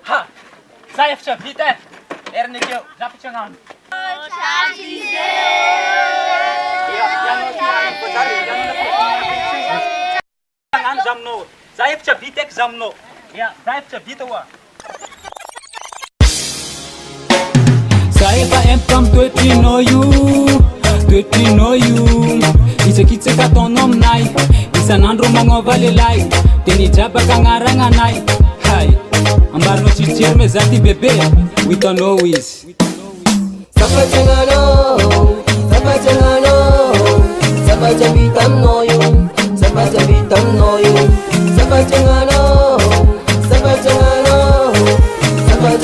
Ha! Za efatra vita e! Erinakeo, zafitragnano. Agnano zaminao. Za efatra vita eky zaminao. Ya, za efatra vita hoa. Za efa empaka amin'ny toetrinao io Isakitsaka ataonao aminay Isan'andro magnova lehilahy Dia nijabaka agnaragna anay Hay, ambarinao tsitsitsiro me za ty bebe Ho hitanao izy Zafatragnanao Zavatra vita aminao io Zavatra vita aminao io Zafatragnanao Zavatra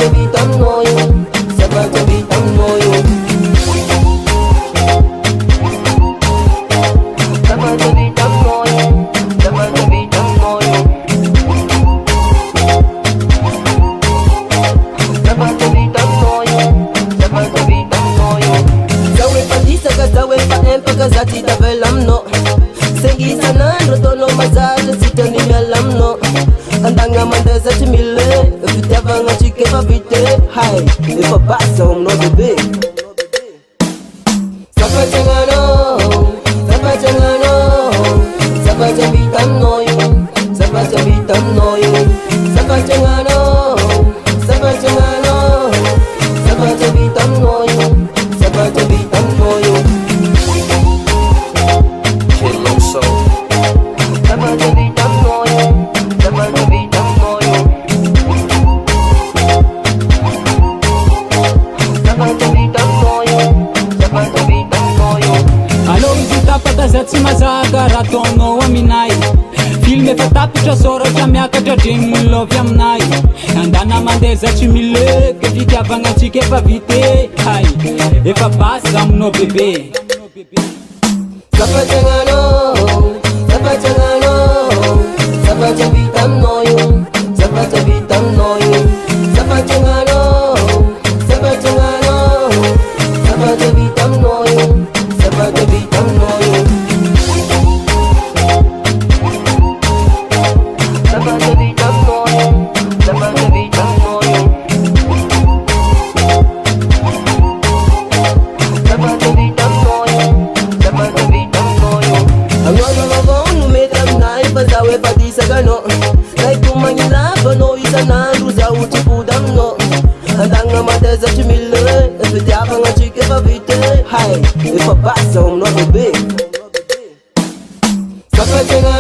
vita aminao io Zavatra vita aminao io Zavatra vita aminao io Zavatra vita aminao io Zavatra vita aminao io Zavatra vita aminao io Zaho efa disaka, zaho efa empaka, za tsy tavela aminao Sengy isan'andro ataonao mazatra, sitrany miala aminao Andagna mandeza tsy mile, fitiavagna antsika efa vite Hay, efa basy zaho aminao bebe Zafatragnanao Zavatra vita aminao io Zavatra vita aminao io Zafatragnanao Zavatra vita aminao io Zavatra vita aminao io Zavatra vita aminao io Zavatra vita aminao io Zavatra vita aminao io Zavatra vita aminao io Alô izy tapaka za tsy mazaka raha ataonao aminay Film efa tapitra soratra miakatra dregny lovy aminay Andana mandeha za tsy mileka Fitiavagna antsika efa vite Hay, efa basy za aminao bebe Zafatragnanao Zavatra vita aminao io Zavatra vita aminao io Zafatragnanao Zavatra vita aminao io Zavatra vita aminao io Zavatra vita aminao io Zavatra vita aminao io Zavatra vita aminao io Zavatra vita aminao io Agnano avao no mety aminay fa zaho efa disaka anao Raiko magnilavanao isan'andro zaho tsy pody aminao Andagna mandeza tsy mile, fitiavagna antsika efa vite Hay, efa basy zaho aminao bebe Zafatragnanao